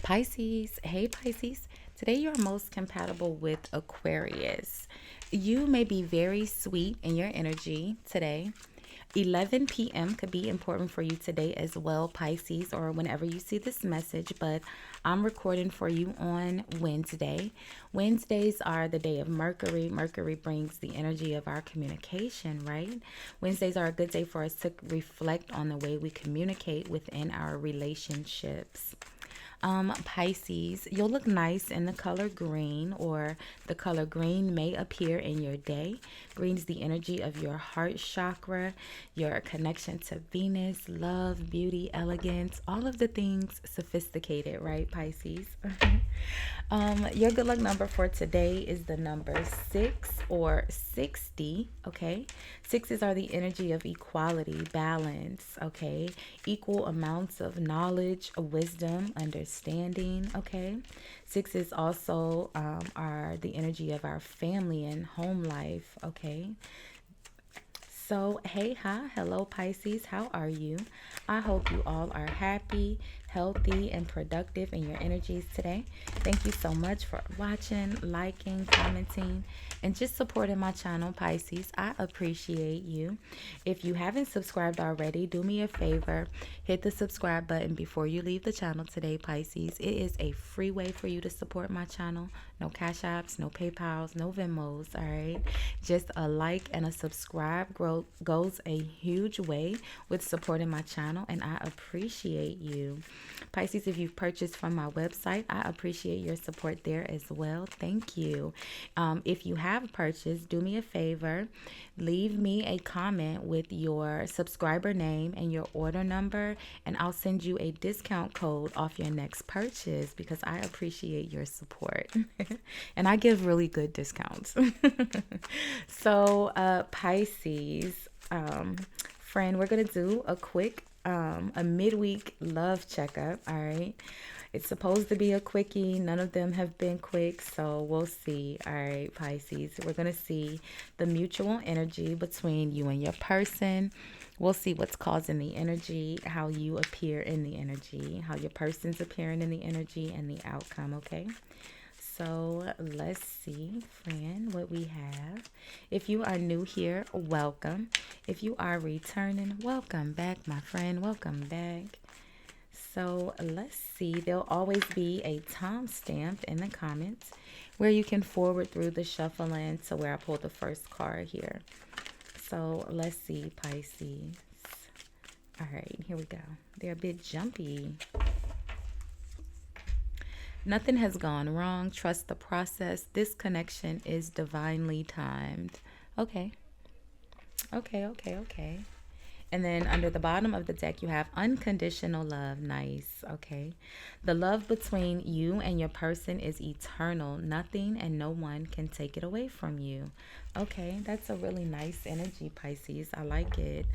Pisces, hey Pisces. Today you're most compatible with Aquarius. You may be very sweet in your energy today. 11 p.m. could be important for you today as well, Pisces, or whenever you see this message. But I'm recording for you on Wednesday. Wednesdays are the day of Mercury. Mercury brings the energy of our communication, right? Wednesdays are a good day for us to reflect on the way we communicate within our relationships. Pisces, you'll look nice in the color green, or the color green may appear in your day. Green is the energy of your heart chakra, your connection to Venus, love, beauty, elegance, all of the things sophisticated, right, Pisces? Your good luck number for today is the number 6 or 60, okay? Sixes are the energy of equality, balance, okay? Equal amounts of knowledge, wisdom, understanding, okay? Sixes also are the energy of our family and home life, okay? So, hey, hi, hello, Pisces. How are you? I hope you all are happy, healthy, and productive in your energies today. Thank you so much for watching, liking, commenting, and just supporting my channel, Pisces. I appreciate you. If you haven't subscribed already, do me a favor. Hit the subscribe button before you leave the channel today, Pisces. It is a free way for you to support my channel. No Cash Apps, no PayPals, no Venmos, all right? Just a like and a subscribe goes a huge way with supporting my channel, and I appreciate you. Pisces, if you've purchased from my website, I appreciate your support there as well. Thank you. If you have purchased, do me a favor. Leave me a comment with your subscriber name and your order number, and I'll send you a discount code off your next purchase because I appreciate your support. And I give really good discounts. So, Pisces, friend, we're going to do a quick, a midweek love checkup. All right. It's supposed to be a quickie. None of them have been quick, so we'll see. All right, Pisces. We're going to see the mutual energy between you and your person. We'll see what's causing the energy, how you appear in the energy, how your person's appearing in the energy, and the outcome, okay? So let's see, friend, what we have. If you are new here, welcome. If you are returning, welcome back, my friend. Welcome back. So let's see. There'll always be a timestamp in the comments where you can forward through the shuffling to where I pulled the first card here. So let's see, Pisces. All right, here we go. They're a bit jumpy. Nothing has gone wrong. Trust the process. This connection is divinely timed. Okay. Okay. And then under the bottom of the deck, you have unconditional love. Nice. Okay. The love between you and your person is eternal. Nothing and no one can take it away from you. Okay. That's a really nice energy, Pisces. I like it.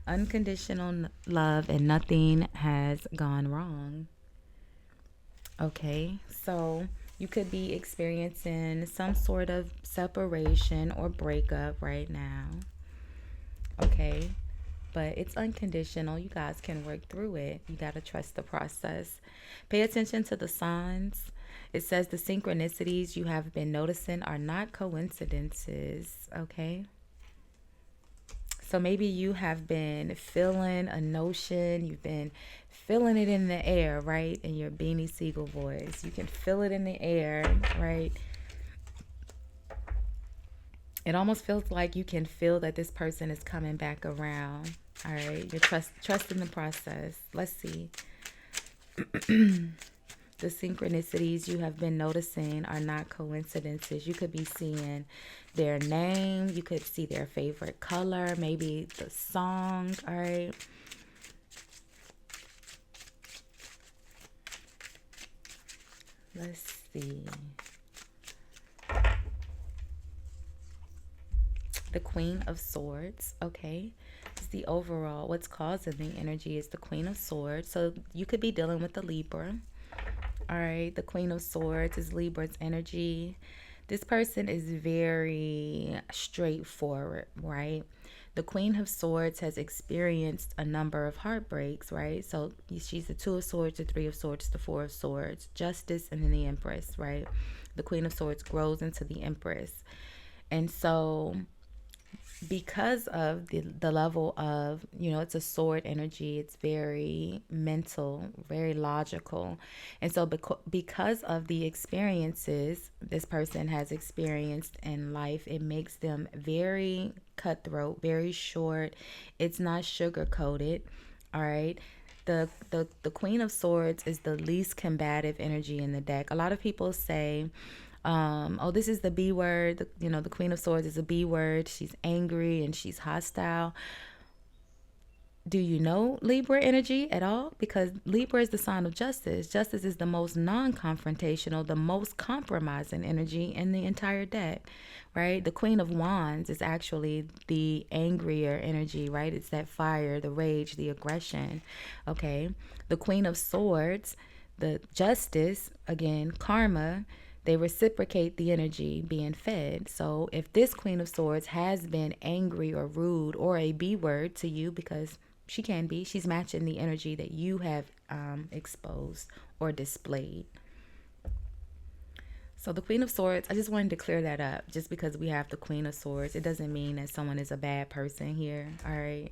Unconditional love and nothing has gone wrong. Okay. So you could be experiencing some sort of separation or breakup right now. Okay. But it's unconditional. You guys can work through it. You got to trust the process. Pay attention to the signs. It says the synchronicities you have been noticing are not coincidences, okay? So maybe you have been feeling a notion. You've been feeling it in the air, right? In your Beanie Siegel voice. You can feel it in the air, right? It almost feels like you can feel that this person is coming back around. All right, you're trusting the process. Let's see. The synchronicities you have been noticing are not coincidences. You could be seeing their name. You could see their favorite color, maybe the song. All right. Let's see. The Queen of Swords, okay? It's the overall, what's causing the energy is the Queen of Swords. So you could be dealing with the Libra. All right, the Queen of Swords is Libra's energy. This person is very straightforward, right? The Queen of Swords has experienced a number of heartbreaks, right? So she's the Two of Swords, the Three of Swords, the Four of Swords, Justice, and then the Empress, right? The Queen of Swords grows into the Empress. And so because of the level of, it's a sword energy, it's very mental, very logical. And so because of the experiences this person has experienced in life, it makes them very cutthroat, very short. It's not sugar coated. All right. The Queen of Swords is the least combative energy in the deck. A lot of people say, oh, this is the B word. The Queen of Swords is a B word. She's angry and she's hostile. Do you know Libra energy at all? Because Libra is the sign of justice. Justice is the most non-confrontational, the most compromising energy in the entire deck, right? The Queen of Wands is actually the angrier energy, right? It's that fire, the rage, the aggression, okay? The Queen of Swords, the justice, again, karma, they reciprocate the energy being fed. So if this Queen of Swords has been angry or rude or a B word to you, because she can be, she's matching the energy that you have exposed or displayed. So the Queen of Swords, I just wanted to clear that up. Just because we have the Queen of Swords, it doesn't mean that someone is a bad person here, all right?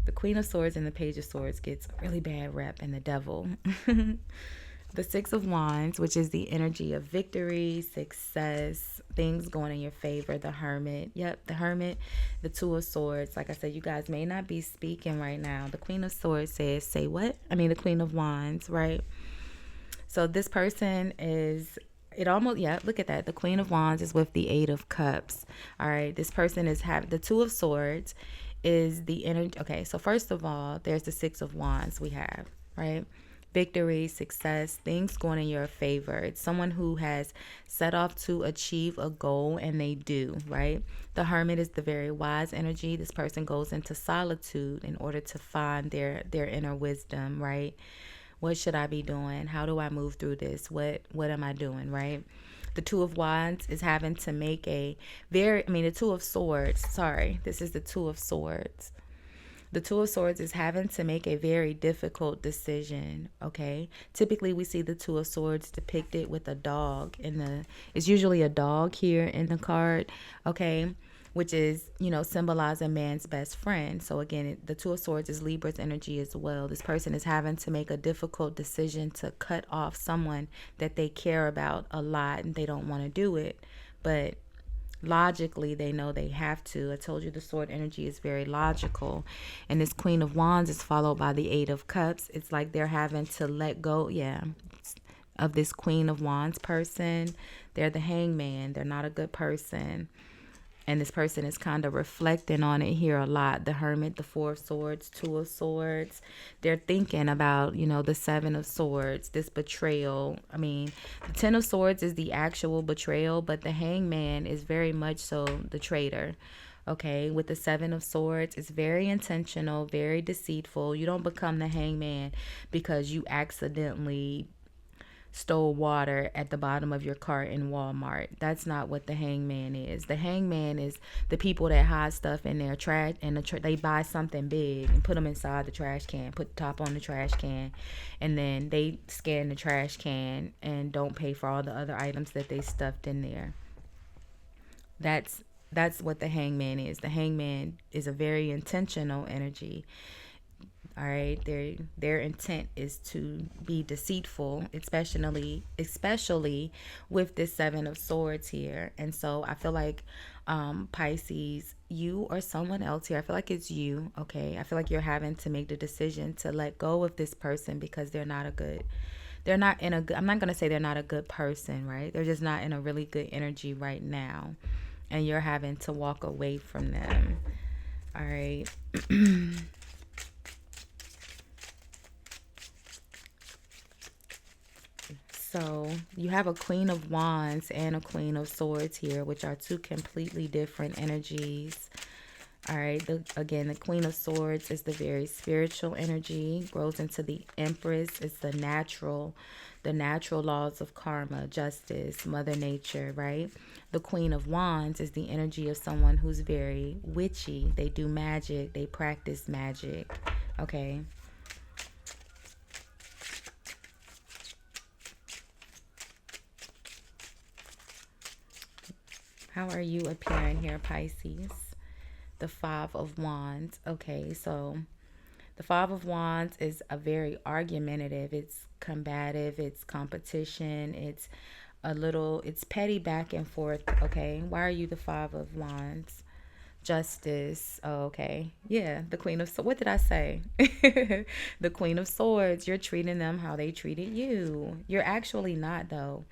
The Queen of Swords and the Page of Swords gets a really bad rep, and the Devil. The Six of Wands, which is the energy of victory, success, things going in your favor. The Hermit. Yep, the Hermit. The Two of Swords. Like I said, you guys may not be speaking right now. The Queen of Swords says, say what? The Queen of Wands, right? So this person is, look at that. The Queen of Wands is with the Eight of Cups. All right, this person is the Two of Swords is the energy. Okay, so first of all, there's the Six of Wands we have, right? Victory, success, things going in your favor. It's someone who has set off to achieve a goal, and they do, right? The Hermit is the very wise energy. This person goes into solitude in order to find their inner wisdom, right? What should I be doing? How do I move through this? What am I doing, right? The Two of Wands is having to make the Two of Swords. Sorry, this is the Two of Swords. The Two of Swords is having to make a very difficult decision, okay? Typically, we see the Two of Swords depicted with a dog. It's usually a dog here in the card, okay? Which is, symbolizing man's best friend. So again, the Two of Swords is Libra's energy as well. This person is having to make a difficult decision to cut off someone that they care about a lot, and they don't want to do it. But logically, they know they have to. I told you the sword energy is very logical. And this Queen of Wands is followed by the Eight of Cups. It's like they're having to let go, of this Queen of Wands person. They're the Hangman. They're not a good person. And this person is kind of reflecting on it here a lot. The Hermit, the Four of Swords, Two of Swords. They're thinking about, the Seven of Swords, this betrayal. The Ten of Swords is the actual betrayal, but the Hangman is very much so the traitor. Okay, with the Seven of Swords, it's very intentional, very deceitful. You don't become the Hangman because you accidentally stole water at the bottom of your cart in Walmart. That's not what the Hangman is. The Hangman is the people that hide stuff in their trash, and they buy something big and put them inside the trash can, put the top on the trash can, and then they scan the trash can and don't pay for all the other items that they stuffed in there. That's what the Hangman is. The Hangman is a very intentional energy. All right, their intent is to be deceitful, especially with this Seven of Swords here. And so I feel like Pisces, you or someone else here, I feel like it's you, okay? I feel like you're having to make the decision to let go of this person because I'm not going to say they're not a good person, right? They're just not in a really good energy right now. And you're having to walk away from them. All right. So you have a Queen of Wands and a Queen of Swords here, which are two completely different energies. All right. Again, the Queen of Swords is the very spiritual energy. Grows into the Empress. It's the natural laws of karma, justice, Mother Nature, right? The Queen of Wands is the energy of someone who's very witchy. They do magic. They practice magic. Okay. How are you appearing here, Pisces? The Five of Wands. Okay, so the Five of Wands is a very argumentative, it's combative, it's competition, it's petty back and forth. Okay, why are you the Five of Wands? Justice. Oh, okay. Yeah, the Queen of what did I say? The Queen of Swords. You're treating them how they treated you. You're actually not, though.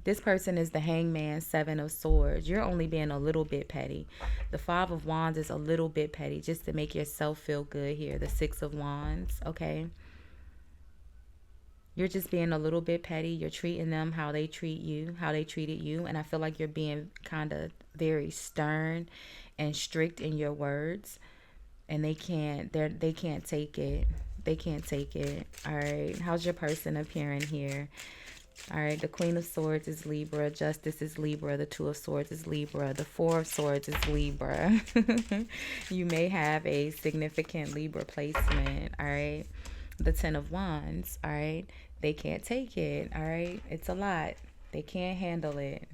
This person is the Hangman, Seven of Swords. You're only being a little bit petty. The Five of Wands is a little bit petty just to make yourself feel good here. The Six of Wands, okay? You're just being a little bit petty. You're treating them how they treat you, how they treated you. And I feel like you're being kind of very stern and strict in your words. And they can't take it. They can't take it. All right. How's your person appearing here? All right, the Queen of Swords is Libra. Justice is Libra. The Two of Swords is Libra. The Four of Swords is Libra. You may have a significant Libra placement. All right. The Ten of Wands. All right. They can't take it. All right. It's a lot. They can't handle it.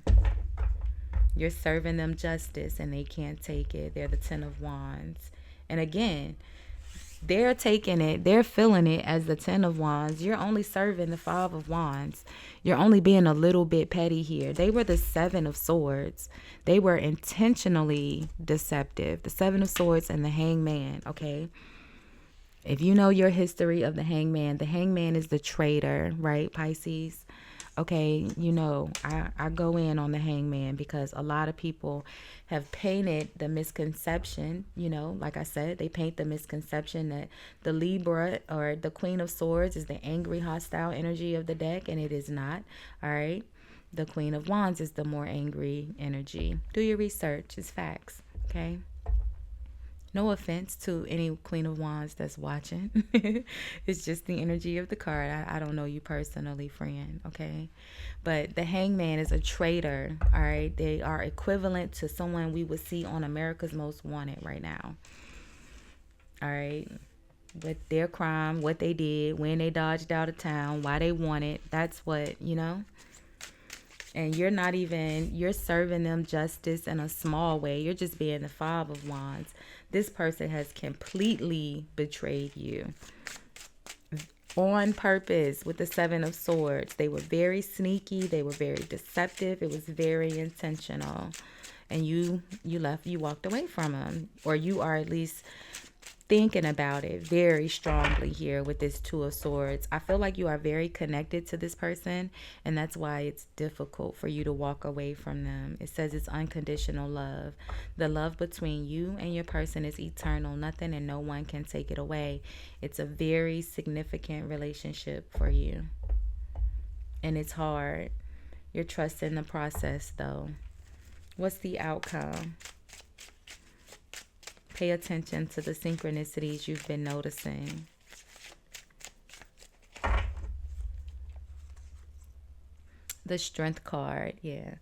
You're serving them justice and they can't take it. They're the Ten of Wands. And again, they're taking it, they're feeling it as the Ten of Wands. You're only serving the Five of Wands. You're only being a little bit petty here. They were the Seven of Swords. They were intentionally deceptive. The Seven of Swords and the Hangman, okay? If you know your history of the Hangman is the traitor, right, Pisces? Okay, you know, I go in on the Hangman because a lot of people have painted the misconception, you know, like I said, they paint the misconception that the Libra or the Queen of Swords is the angry, hostile energy of the deck, and it is not, all right? The Queen of Wands is the more angry energy. Do your research, it's facts, okay? No offense to any Queen of Wands that's watching. It's just the energy of the card. I don't know you personally, friend, okay? But the Hangman is a traitor, all right? They are equivalent to someone we would see on America's Most Wanted right now, all right? With their crime, what they did, when they dodged out of town, why they wanted. That's what, you know? And you're serving them justice in a small way. You're just being the Five of Wands. This person has completely betrayed you on purpose with the Seven of Swords. They were very sneaky. They were very deceptive. It was very intentional. And you walked away from them. Or you are at least thinking about it very strongly here with this Two of Swords. I feel like you are very connected to this person, and that's why it's difficult for you to walk away from them. It says it's unconditional love. The love between you and your person is eternal. Nothing and no one can take it away. It's a very significant relationship for you, and it's hard. You're trusting the process, though. What's the outcome? Pay attention to the synchronicities you've been noticing. The Strength card, yeah.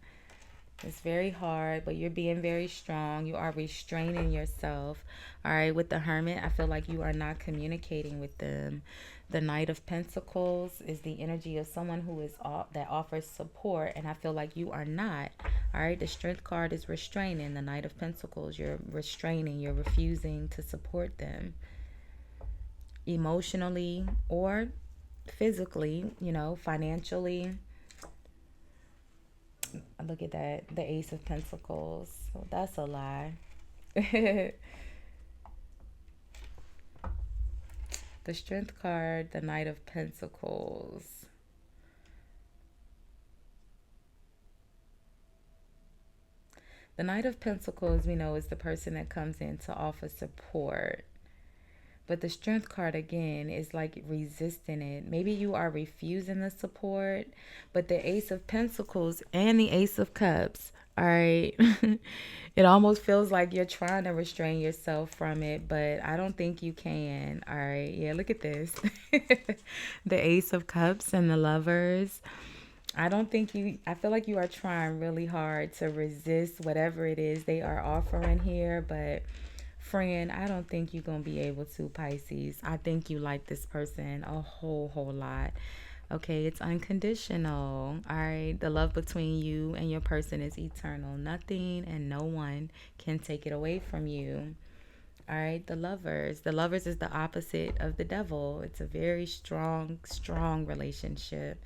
It's very hard, but you're being very strong. You are restraining yourself. All right, with the Hermit, I feel like you are not communicating with them. The Knight of Pentacles is the energy of someone who is that offers support, and I feel like you are not. All right, the Strength card is restraining. The Knight of Pentacles, you're restraining. You're refusing to support them emotionally or physically, you know, financially. Look at that, the Ace of Pentacles. So that's a lie. The Strength card, the Knight of Pentacles. The Knight of Pentacles, we know, is the person that comes in to offer support. But the Strength card again is like resisting it. Maybe you are refusing the support, but the Ace of Pentacles and the Ace of Cups, all right, it almost feels like you're trying to restrain yourself from it, but I don't think you can. All right, yeah, look at this. The Ace of Cups and the Lovers. I don't think you, I feel like you are trying really hard to resist whatever it is they are offering here, but friend, I don't think you're going to be able to, Pisces. I think you like this person a whole lot. Okay, it's unconditional. All right, the love between you and your person is eternal. Nothing and no one can take it away from you. All right, the Lovers. The Lovers is the opposite of the Devil. It's a very strong relationship.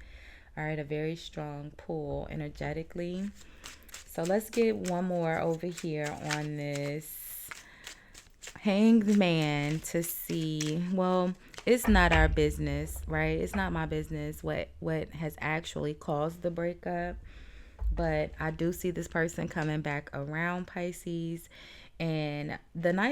All right, a very strong pull energetically. So let's get one more over here on this Hanged Man to see. Well, it's not our business, right? It's not my business what has actually caused the breakup. But I do see this person coming back around, Pisces. And the Knight